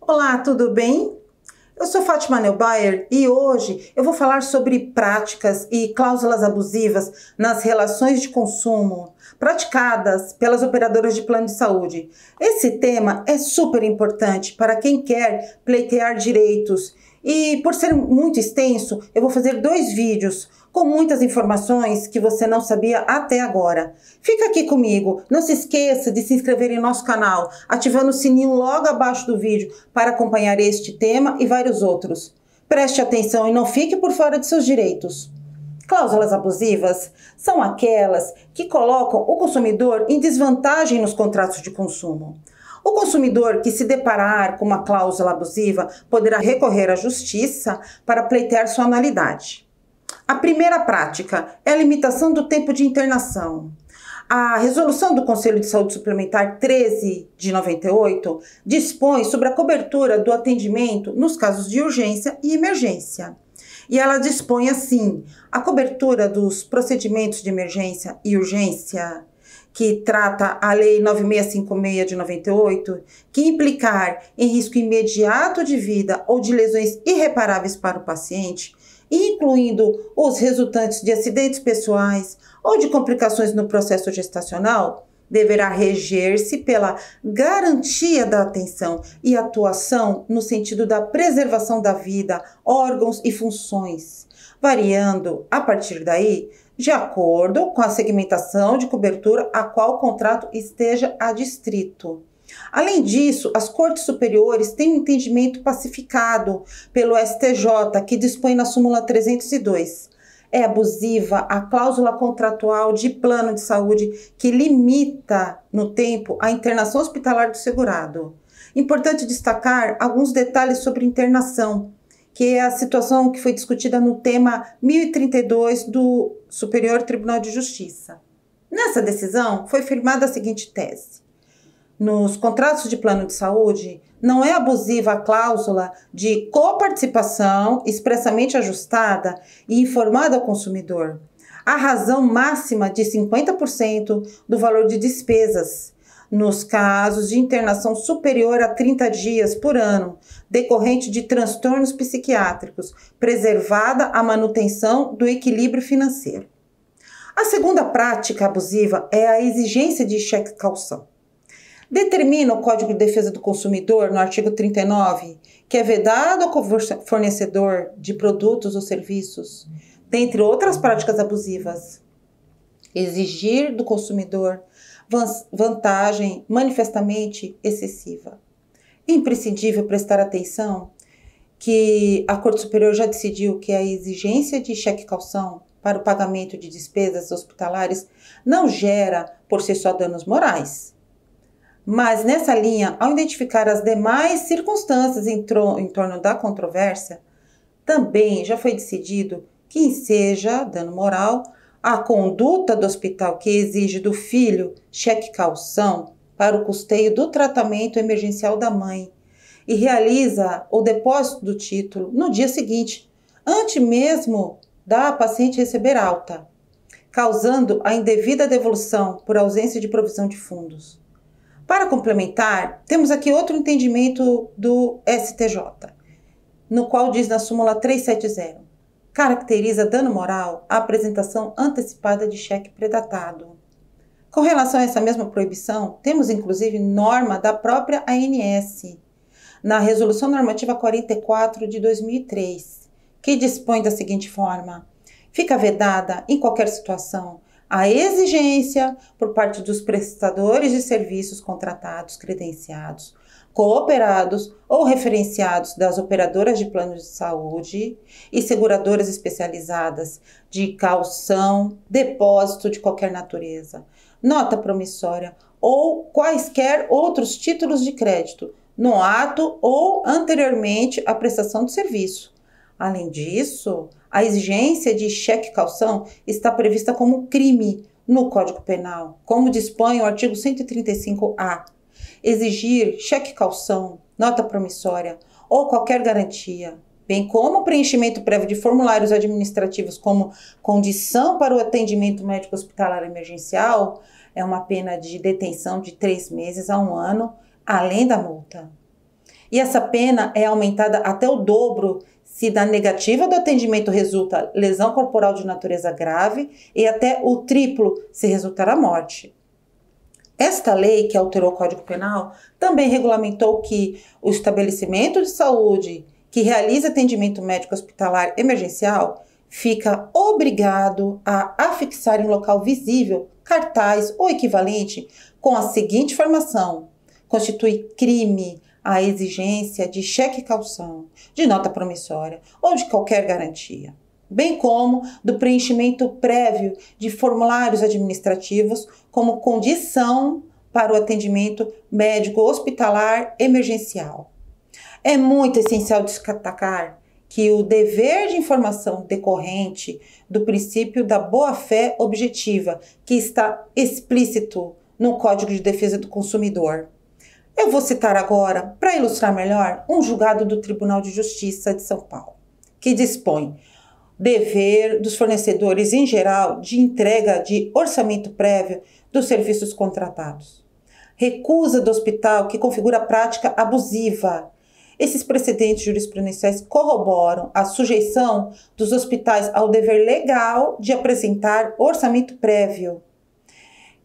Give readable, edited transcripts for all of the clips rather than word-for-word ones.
Olá, tudo bem? Eu sou Fátima Neubayer e hoje eu vou falar sobre práticas e cláusulas abusivas nas relações de consumo praticadas pelas operadoras de plano de saúde. Esse tema é super importante para quem quer pleitear direitos e, por ser muito extenso, eu vou fazer 2 vídeos com muitas informações que você não sabia até agora. Fica aqui comigo, não se esqueça de se inscrever em nosso canal, ativando o sininho logo abaixo do vídeo para acompanhar este tema e vários outros. Preste atenção e não fique por fora de seus direitos. Cláusulas abusivas são aquelas que colocam o consumidor em desvantagem nos contratos de consumo. O consumidor que se deparar com uma cláusula abusiva poderá recorrer à justiça para pleitear sua nulidade. A primeira prática é a limitação do tempo de internação. A resolução do Conselho de Saúde Suplementar 13 de 98 dispõe sobre a cobertura do atendimento nos casos de urgência e emergência. E ela dispõe assim: a cobertura dos procedimentos de emergência e urgência, que trata a Lei 9656 de 98, que implicar em risco imediato de vida ou de lesões irreparáveis para o paciente, incluindo os resultantes de acidentes pessoais ou de complicações no processo gestacional, deverá reger-se pela garantia da atenção e atuação no sentido da preservação da vida, órgãos e funções, variando, a partir daí, de acordo com a segmentação de cobertura a qual o contrato esteja adstrito. Além disso, as Cortes Superiores têm um entendimento pacificado pelo STJ, que dispõe na súmula 302. É abusiva a cláusula contratual de plano de saúde que limita no tempo a internação hospitalar do segurado. Importante destacar alguns detalhes sobre internação, que é a situação que foi discutida no tema 1032 do Superior Tribunal de Justiça. Nessa decisão, foi firmada a seguinte tese: nos contratos de plano de saúde, não é abusiva a cláusula de coparticipação expressamente ajustada e informada ao consumidor, a razão máxima de 50% do valor de despesas, nos casos de internação superior a 30 dias por ano, decorrente de transtornos psiquiátricos, preservada a manutenção do equilíbrio financeiro. A segunda prática abusiva é a exigência de cheque-calção. Determina o Código de Defesa do Consumidor, no artigo 39, que é vedado ao fornecedor de produtos ou serviços, dentre outras práticas abusivas, exigir do consumidor vantagem manifestamente excessiva. É imprescindível prestar atenção que a Corte Superior já decidiu que a exigência de cheque-calção para o pagamento de despesas hospitalares não gera por si só danos morais. Mas nessa linha, ao identificar as demais circunstâncias em torno da controvérsia, também já foi decidido que enseja dano moral a conduta do hospital que exige do filho cheque-calção para o custeio do tratamento emergencial da mãe e realiza o depósito do título no dia seguinte, antes mesmo da paciente receber alta, causando a indevida devolução por ausência de provisão de fundos. Para complementar, temos aqui outro entendimento do STJ, no qual diz na súmula 370, caracteriza dano moral a apresentação antecipada de cheque predatado. Com relação a essa mesma proibição, temos inclusive norma da própria ANS, na Resolução Normativa 44 de 2003, que dispõe da seguinte forma: fica vedada, em qualquer situação, a exigência por parte dos prestadores de serviços contratados, credenciados, cooperados ou referenciados das operadoras de planos de saúde e seguradoras especializadas de calção, depósito de qualquer natureza, nota promissória ou quaisquer outros títulos de crédito, no ato ou anteriormente à prestação de serviço. Além disso, a exigência de cheque-calção está prevista como crime no Código Penal, como dispõe o artigo 135-A. Exigir cheque-calção, nota promissória ou qualquer garantia, bem como o preenchimento prévio de formulários administrativos como condição para o atendimento médico hospitalar emergencial, é uma pena de detenção de 3 meses a 1 ano, além da multa. E essa pena é aumentada até o dobro se da negativa do atendimento resulta lesão corporal de natureza grave e até o triplo se resultar a morte. Esta lei, que alterou o Código Penal, também regulamentou que o estabelecimento de saúde que realiza atendimento médico hospitalar emergencial fica obrigado a afixar em local visível, cartaz ou equivalente com a seguinte informação: constitui crime a exigência de cheque-calção, de nota promissória ou de qualquer garantia, bem como do preenchimento prévio de formulários administrativos como condição para o atendimento médico hospitalar emergencial. É muito essencial destacar que o dever de informação decorrente do princípio da boa-fé objetiva, que está explícito no Código de Defesa do Consumidor. Eu vou citar agora, para ilustrar melhor, um julgado do Tribunal de Justiça de São Paulo, que dispõe dever dos fornecedores em geral de entrega de orçamento prévio dos serviços contratados. Recusa do hospital que configura prática abusiva. Esses precedentes jurisprudenciais corroboram a sujeição dos hospitais ao dever legal de apresentar orçamento prévio.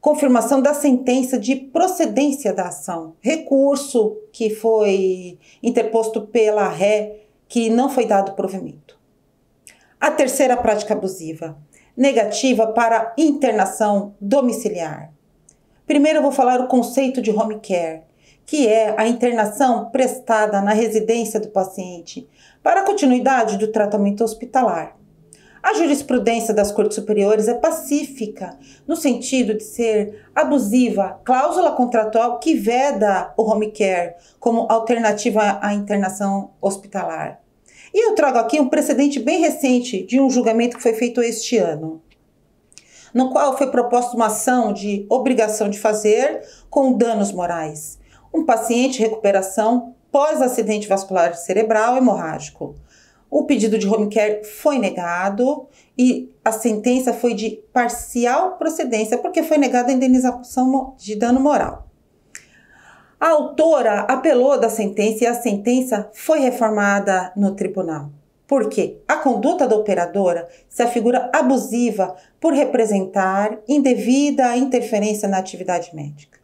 Confirmação da sentença de procedência da ação. Recurso que foi interposto pela ré, que não foi dado provimento. A terceira prática abusiva, negativa para internação domiciliar. Primeiro eu vou falar o conceito de home care, que é a internação prestada na residência do paciente para a continuidade do tratamento hospitalar. A jurisprudência das Cortes Superiores é pacífica, no sentido de ser abusiva, cláusula contratual que veda o home care como alternativa à internação hospitalar. E eu trago aqui um precedente bem recente de um julgamento que foi feito este ano, no qual foi proposta uma ação de obrigação de fazer com danos morais. Um paciente em recuperação pós-acidente vascular cerebral hemorrágico. O pedido de home care foi negado e a sentença foi de parcial procedência, porque foi negada a indenização de dano moral. A autora apelou da sentença e a sentença foi reformada no tribunal. Por quê? A conduta da operadora se afigura abusiva por representar indevida interferência na atividade médica.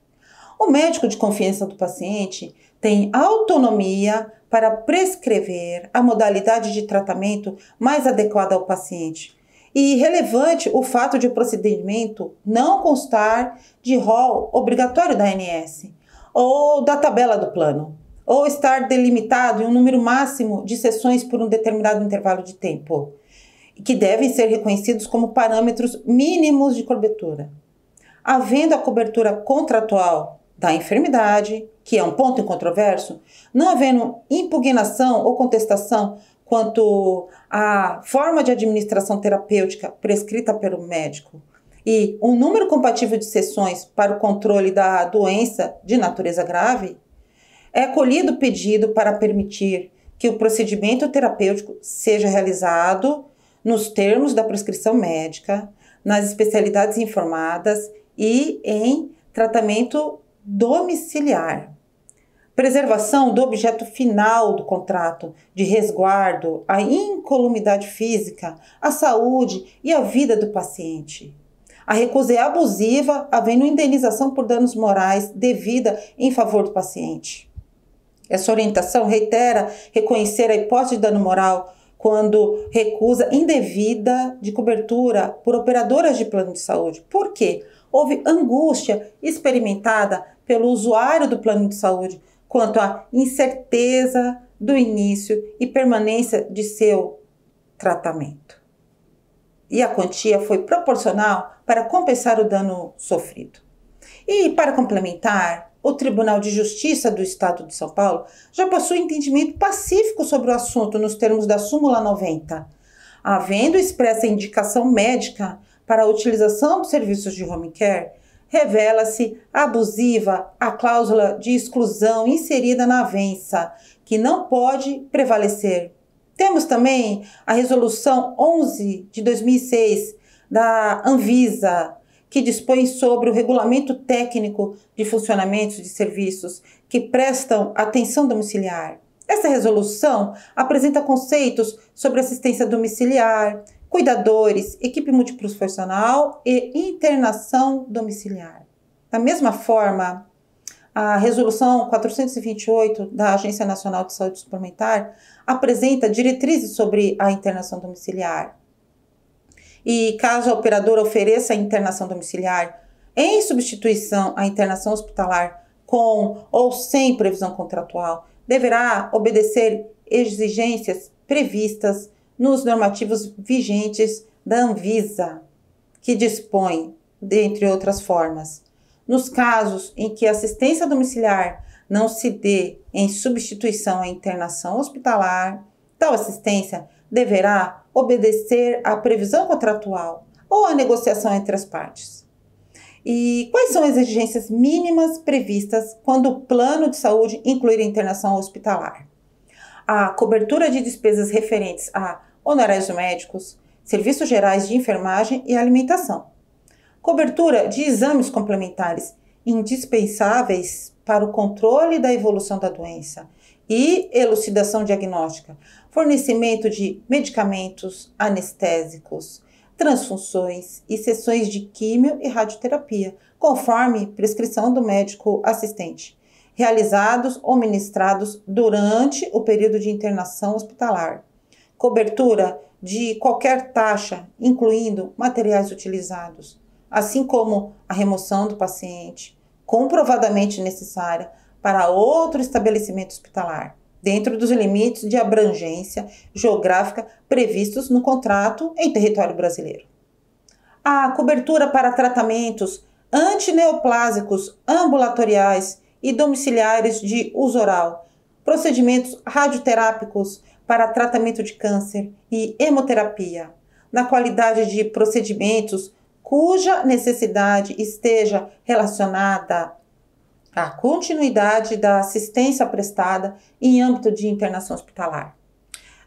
O médico de confiança do paciente tem autonomia para prescrever a modalidade de tratamento mais adequada ao paciente. E relevante o fato de o procedimento não constar de rol obrigatório da ANS ou da tabela do plano, ou estar delimitado em um número máximo de sessões por um determinado intervalo de tempo, que devem ser reconhecidos como parâmetros mínimos de cobertura. Havendo a cobertura contratual da enfermidade, que é um ponto incontroverso, não havendo impugnação ou contestação quanto à forma de administração terapêutica prescrita pelo médico e um número compatível de sessões para o controle da doença de natureza grave, é acolhido o pedido para permitir que o procedimento terapêutico seja realizado nos termos da prescrição médica, nas especialidades informadas e em tratamento domiciliar. Preservação do objeto final do contrato, de resguardo à incolumidade física, à saúde e à vida do paciente. A recusa é abusiva, havendo indenização por danos morais devida em favor do paciente. Essa orientação reitera reconhecer a hipótese de dano moral quando recusa indevida de cobertura por operadoras de plano de saúde. Por quê? Houve angústia experimentada pelo usuário do plano de saúde quanto à incerteza do início e permanência de seu tratamento. E a quantia foi proporcional para compensar o dano sofrido. E, para complementar, o Tribunal de Justiça do Estado de São Paulo já possui entendimento pacífico sobre o assunto nos termos da súmula 90, havendo expressa indicação médica para a utilização dos serviços de home care, revela-se abusiva a cláusula de exclusão inserida na avença, que não pode prevalecer. Temos também a Resolução 11 de 2006 da Anvisa, que dispõe sobre o regulamento técnico de funcionamento de serviços que prestam atenção domiciliar. Essa resolução apresenta conceitos sobre assistência domiciliar, cuidadores, equipe multiprofissional e internação domiciliar. Da mesma forma, a Resolução 428 da Agência Nacional de Saúde Suplementar apresenta diretrizes sobre a internação domiciliar. E caso a operadora ofereça a internação domiciliar em substituição à internação hospitalar com ou sem previsão contratual, deverá obedecer exigências previstas nos normativos vigentes da Anvisa, que dispõe, dentre outras formas, nos casos em que a assistência domiciliar não se dê em substituição à internação hospitalar, tal assistência deverá obedecer à previsão contratual ou à negociação entre as partes. E quais são as exigências mínimas previstas quando o plano de saúde incluir a internação hospitalar? A cobertura de despesas referentes a honorários médicos, serviços gerais de enfermagem e alimentação. Cobertura de exames complementares indispensáveis para o controle da evolução da doença e elucidação diagnóstica, fornecimento de medicamentos anestésicos, transfusões e sessões de químio e radioterapia, conforme prescrição do médico assistente, realizados ou ministrados durante o período de internação hospitalar. Cobertura de qualquer taxa, incluindo materiais utilizados, assim como a remoção do paciente, comprovadamente necessária para outro estabelecimento hospitalar, dentro dos limites de abrangência geográfica previstos no contrato em território brasileiro. A cobertura para tratamentos antineoplásicos ambulatoriais e domiciliares de uso oral, procedimentos radioterápicos para tratamento de câncer e hemoterapia, na qualidade de procedimentos cuja necessidade esteja relacionada à continuidade da assistência prestada em âmbito de internação hospitalar.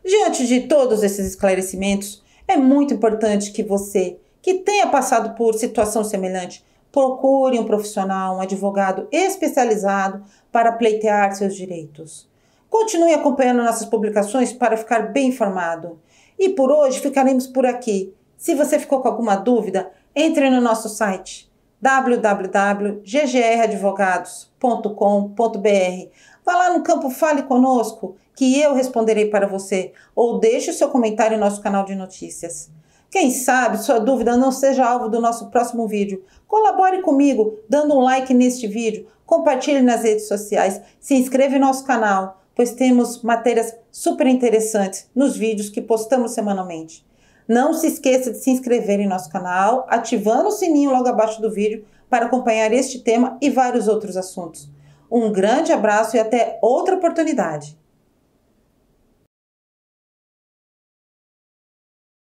Diante de todos esses esclarecimentos, é muito importante que você, que tenha passado por situação semelhante, procure um profissional, um advogado especializado para pleitear seus direitos. Continue acompanhando nossas publicações para ficar bem informado. E por hoje ficaremos por aqui. Se você ficou com alguma dúvida, entre no nosso site www.ggradvogados.com.br. Vá lá no campo Fale Conosco, que eu responderei para você, ou deixe o seu comentário em nosso canal de notícias. Quem sabe sua dúvida não seja alvo do nosso próximo vídeo. Colabore comigo, dando um like neste vídeo, compartilhe nas redes sociais, se inscreva em nosso canal, pois temos matérias super interessantes nos vídeos que postamos semanalmente. Não se esqueça de se inscrever em nosso canal, ativando o sininho logo abaixo do vídeo para acompanhar este tema e vários outros assuntos. Um grande abraço e até outra oportunidade!